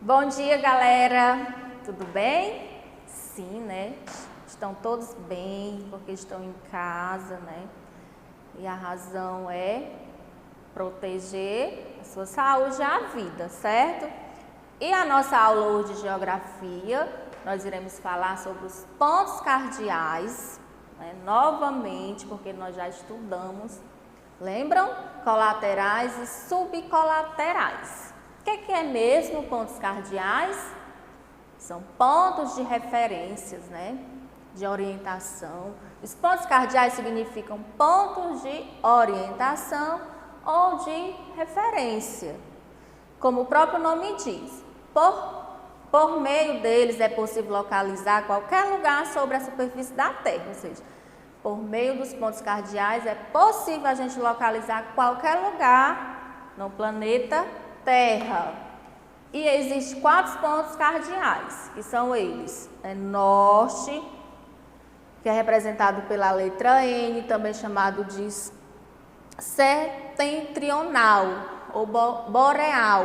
Bom dia, galera! Tudo bem? Sim, né? Estão todos bem, porque estão em casa, né? E a razão é proteger a sua saúde e a vida, certo? E a nossa aula hoje de geografia, nós iremos falar sobre os pontos cardeais, né? Novamente, porque nós já estudamos, lembram? Colaterais e subcolaterais. O que é mesmo pontos cardeais? São pontos de referências, né? De orientação. Os pontos cardeais significam pontos de orientação ou de referência. Como o próprio nome diz, por meio deles é possível localizar qualquer lugar sobre a superfície da Terra, ou seja, por meio dos pontos cardeais é possível a gente localizar qualquer lugar no planeta Terra. E existem 4 pontos cardeais, que são eles: norte, que é representado pela letra N, também chamado de setentrional ou boreal.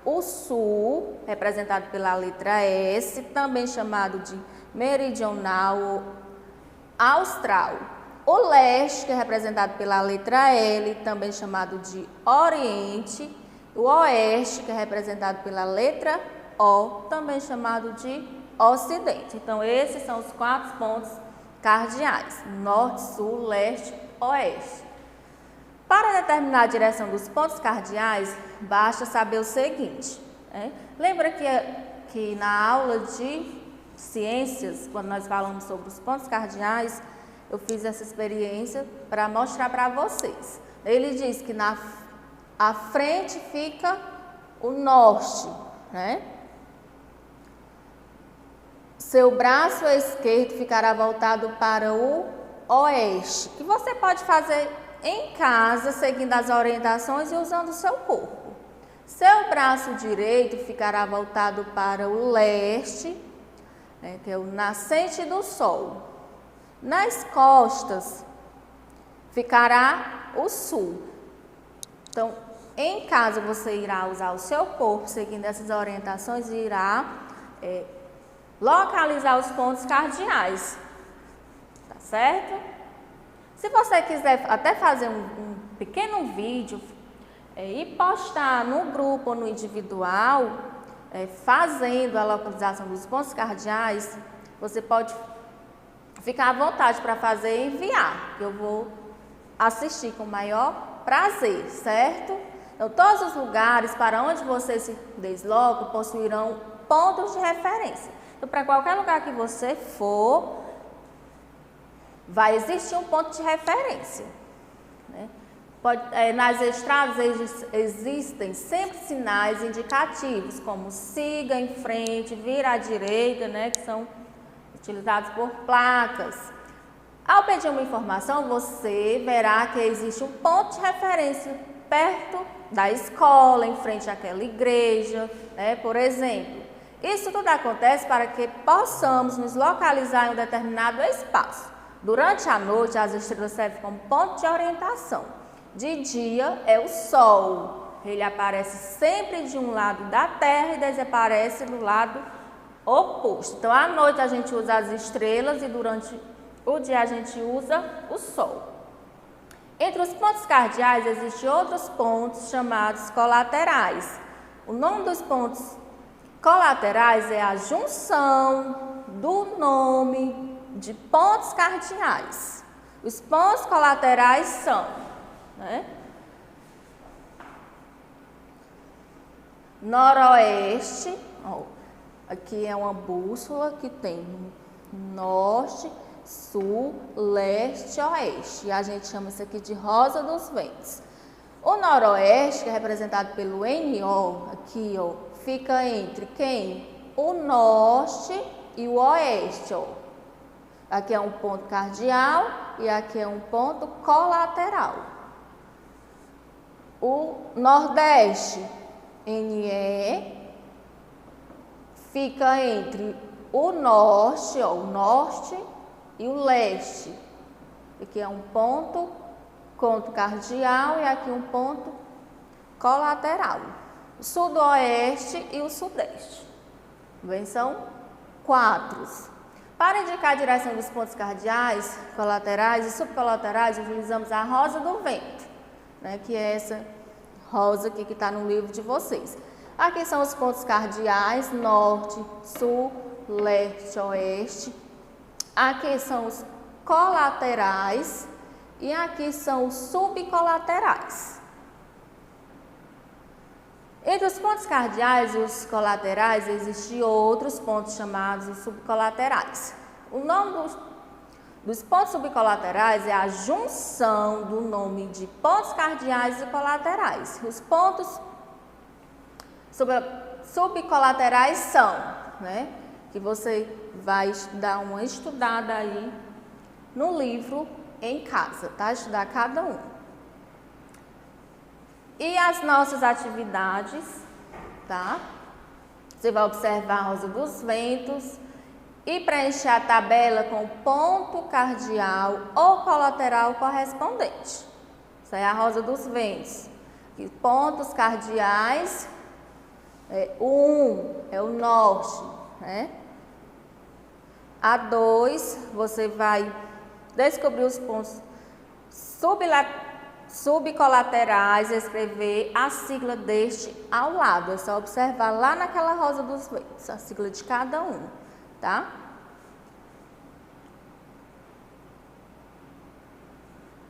O sul, representado pela letra S, também chamado de meridional ou austral. O leste, que é representado pela letra L, também chamado de oriente. O oeste, que é representado pela letra O, também chamado de ocidente. Então, esses são os 4 pontos cardeais: norte, sul, leste, oeste. Para determinar a direção dos pontos cardeais, basta saber o seguinte, né? Lembra que na aula de ciências, quando nós falamos sobre os pontos cardeais, eu fiz essa experiência para mostrar para vocês. Ele diz que à frente fica o norte, né? Seu braço esquerdo ficará voltado para o oeste, que você pode fazer em casa, seguindo as orientações e usando o seu corpo. Seu braço direito ficará voltado para o leste, né, que é o nascente do sol. Nas costas ficará o sul. Então, em casa você irá usar o seu corpo, seguindo essas orientações, e irá localizar os pontos cardeais, tá certo? Se você quiser até fazer um pequeno vídeo e postar no grupo ou no individual, fazendo a localização dos pontos cardeais, você pode ficar à vontade para fazer e enviar, que eu vou assistir com o maior prazer, certo? Então, todos os lugares para onde você se desloca possuirão pontos de referência. Então, para qualquer lugar que você for, vai existir um ponto de referência, né? Nas estradas existem sempre sinais indicativos, como siga em frente, vira à direita, né? Que são utilizados por placas. Ao pedir uma informação, você verá que existe um ponto de referência perto da escola, em frente àquela igreja, né? Por exemplo. Isso tudo acontece para que possamos nos localizar em um determinado espaço. Durante a noite, as estrelas servem como ponto de orientação. De dia é o Sol. Ele aparece sempre de um lado da Terra e desaparece do lado oposto. Então, à noite a gente usa as estrelas e durante o dia a gente usa o Sol. Entre os pontos cardeais existem outros pontos chamados colaterais. O nome dos pontos colaterais é a junção do nome de pontos cardeais. Os pontos colaterais são, né? Noroeste, aqui é uma bússola que tem norte, sul, leste, oeste. E a gente chama isso aqui de rosa dos ventos. O noroeste, que é representado pelo NO, aqui, fica entre quem? O norte e o oeste, Aqui é um ponto cardeal e aqui é um ponto colateral. O nordeste, NE, fica entre o norte, e o leste. Aqui é um ponto cardeal e aqui um ponto colateral. o sudoeste e o sudeste. Bem, são 4. Para indicar a direção dos pontos cardeais, colaterais e subcolaterais, utilizamos a rosa do vento, né, que é essa rosa aqui que está no livro de vocês. Aqui são os pontos cardeais, norte, sul, leste, oeste. Aqui são os colaterais e aqui são os subcolaterais. Entre os pontos cardeais e os colaterais, existem outros pontos chamados de subcolaterais. O nome dos pontos subcolaterais é a junção do nome de pontos cardeais e colaterais. Os pontos subcolaterais são, né, que você vai dar uma estudada aí no livro em casa, tá? Estudar cada um. E as nossas atividades, tá? Você vai observar a rosa dos ventos e preencher a tabela com o ponto cardeal ou colateral correspondente. Isso aí é a rosa dos ventos. E pontos cardeais, é o norte, né? A2, você vai descobrir os pontos subcolaterais, escrever a sigla deste ao lado. É só observar lá naquela rosa dos ventos, a sigla de cada um, tá?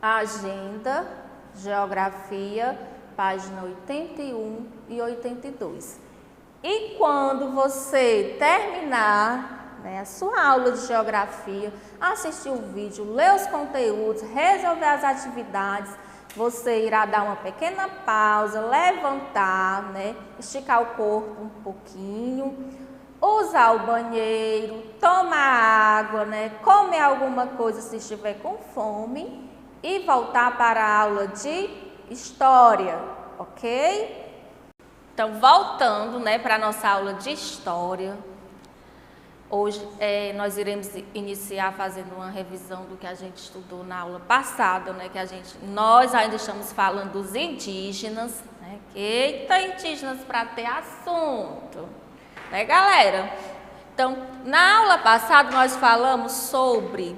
Agenda, geografia, página 81 e 82. E quando você terminar, né, a sua aula de geografia, assistir o vídeo, ler os conteúdos, resolver as atividades, você irá dar uma pequena pausa, levantar, né, esticar o corpo um pouquinho, usar o banheiro, tomar água, né, comer alguma coisa se estiver com fome e voltar para a aula de história, ok? Então, voltando, né, para a nossa aula de história, hoje nós iremos iniciar fazendo uma revisão do que a gente estudou na aula passada, né, nós ainda estamos falando dos indígenas, né, eita, indígenas para ter assunto, né, galera? Então, na aula passada nós falamos sobre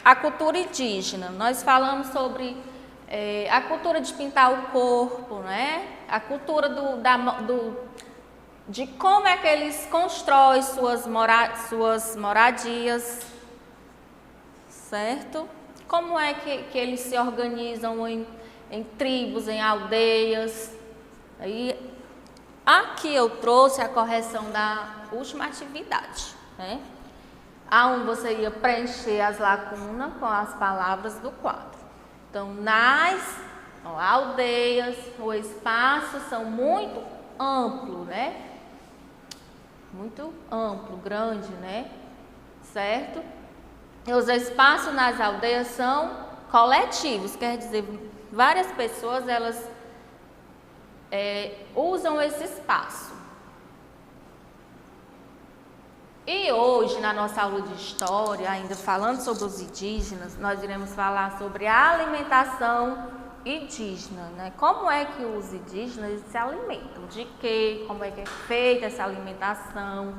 a cultura indígena, nós falamos sobre a cultura de pintar o corpo, né? A cultura de como é que eles constroem suas moradias, certo? Como é que eles se organizam em tribos, em aldeias. Aí, aqui eu trouxe a correção da última atividade, né? Aonde você ia preencher as lacunas com as palavras do quadro. Então, nas aldeias, o espaço são muito amplo, né? Muito amplo, grande, né? Certo? E os espaços nas aldeias são coletivos, quer dizer, várias pessoas, elas usam esse espaço. E hoje, na nossa aula de história, ainda falando sobre os indígenas, nós iremos falar sobre a alimentação indígena, né? Como é que os indígenas se alimentam? De quê? Como é que é feita essa alimentação,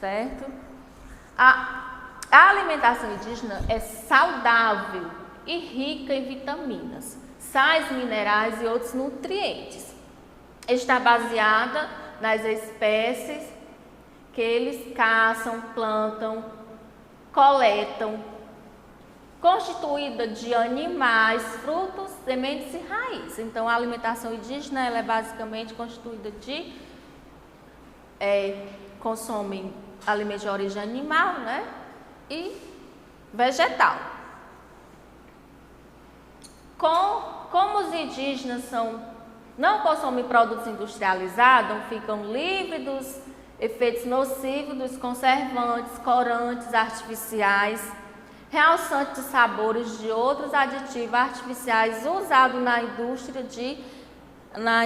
certo? A alimentação indígena é saudável e rica em vitaminas, sais minerais e outros nutrientes. Está baseada nas espécies que eles caçam, plantam, coletam, constituída de animais, frutos, sementes e raízes. Então, a alimentação indígena ela é basicamente constituída de consomem alimentos de origem animal, né, e vegetal. Como os indígenas não consomem produtos industrializados, ficam livres dos efeitos nocivos dos conservantes, corantes artificiais, realçantes de sabores de outros aditivos artificiais usados na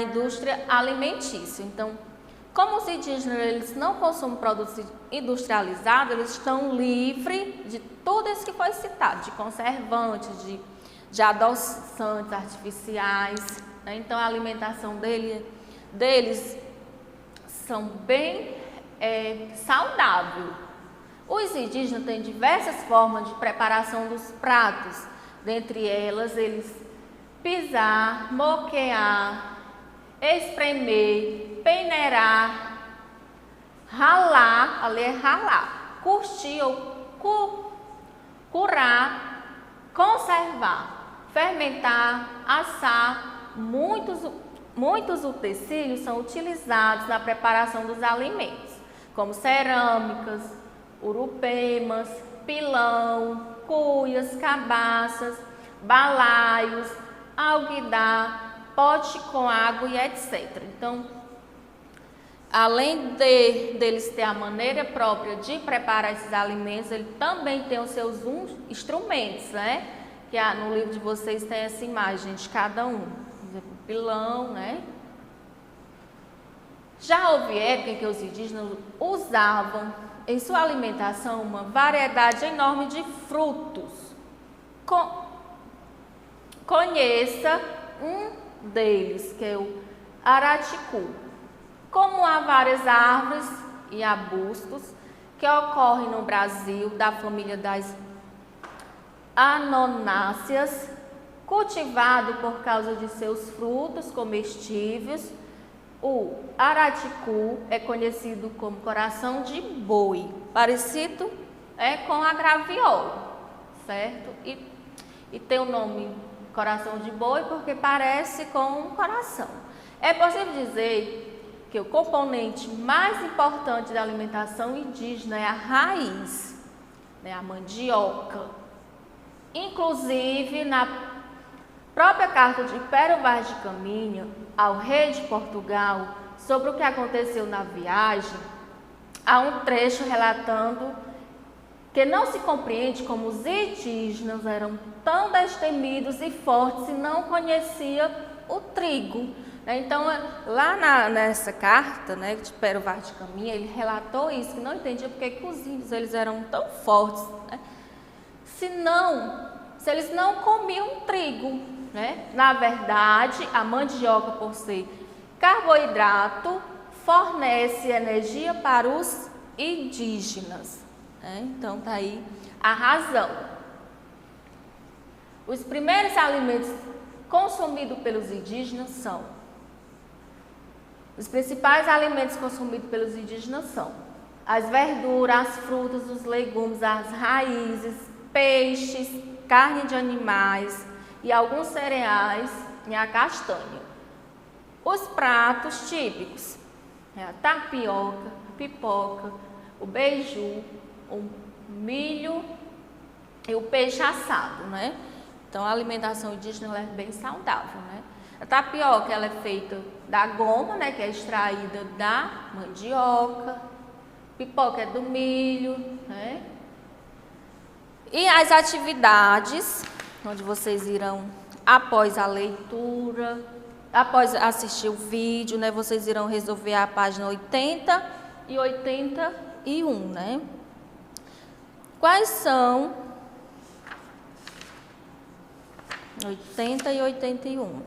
indústria alimentícia. Então, como os indígenas eles não consomem produtos industrializados, eles estão livres de tudo isso que foi citado, de conservantes, de de adoçantes artificiais, né? Então a alimentação deles são bem saudável. Os indígenas têm diversas formas de preparação dos pratos, dentre elas eles pisar, moquear, espremer, peneirar, ralar, ali é ralar, curtir ou curar, conservar, fermentar, assar. Muitos utensílios são utilizados na preparação dos alimentos, como cerâmicas, urupemas, pilão, cuias, cabaças, balaios, alguidar, pote com água e etc. Então, além deles ter a maneira própria de preparar esses alimentos, ele também tem os seus instrumentos, né? Que no livro de vocês tem essa imagem de cada um. Por exemplo, o pilão, né? Já houve época em que os indígenas usavam em sua alimentação uma variedade enorme de frutos. Conheça um deles, que é o araticu. Como há várias árvores e arbustos que ocorrem no Brasil da família das anonáceas, cultivado por causa de seus frutos comestíveis, o araticu é conhecido como coração de boi, parecido com a graviola, certo? E tem o nome coração de boi porque parece com um coração. É possível dizer que o componente mais importante da alimentação indígena é a raiz, né, a mandioca. Inclusive, na própria carta de Pero Vaz de Caminha ao rei de Portugal, sobre o que aconteceu na viagem, há um trecho relatando que não se compreende como os indígenas eram tão destemidos e fortes e não conheciam o trigo. Então, lá nessa carta, né, de Pero Vaz de Caminha, ele relatou isso, que não entendia porque que os índios eles eram tão fortes, né? Se eles não comiam trigo, né? Na verdade, a mandioca, por ser carboidrato, fornece energia para os indígenas, né? Então, tá aí a razão. Os primeiros alimentos consumidos pelos indígenas são... Os principais alimentos consumidos pelos indígenas são as verduras, as frutas, os legumes, as raízes, peixes, carne de animais e alguns cereais e a castanha. Os pratos típicos, a tapioca, a pipoca, o beiju, o milho e o peixe assado, né? Então, a alimentação indígena é bem saudável, né? A tapioca ela é feita da goma, né, que é extraída da mandioca. Pipoca é do milho, né? E as atividades, onde vocês irão, após a leitura, após assistir o vídeo, né, vocês irão resolver a página 80 e 81, né? Quais são 80 e 81?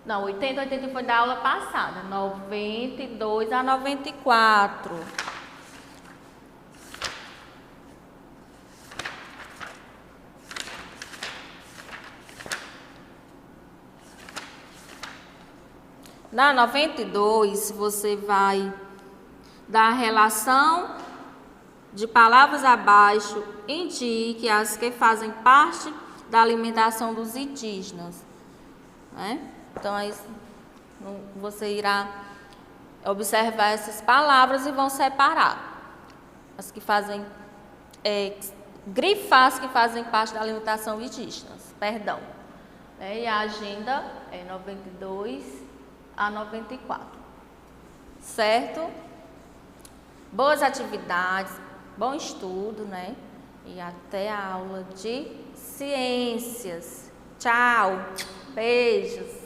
Não, 80 e 81 foi da aula passada, 92 a 94. Na 92, você vai dar a relação de palavras abaixo, indique as que fazem parte da alimentação dos indígenas, né? Então, aí você irá observar essas palavras e vão separar as que fazem, grifar as que fazem parte da alimentação indígena, perdão. E a agenda é 92 a 94, certo? Boas atividades, bom estudo, né? E até a aula de ciências. Tchau, beijos.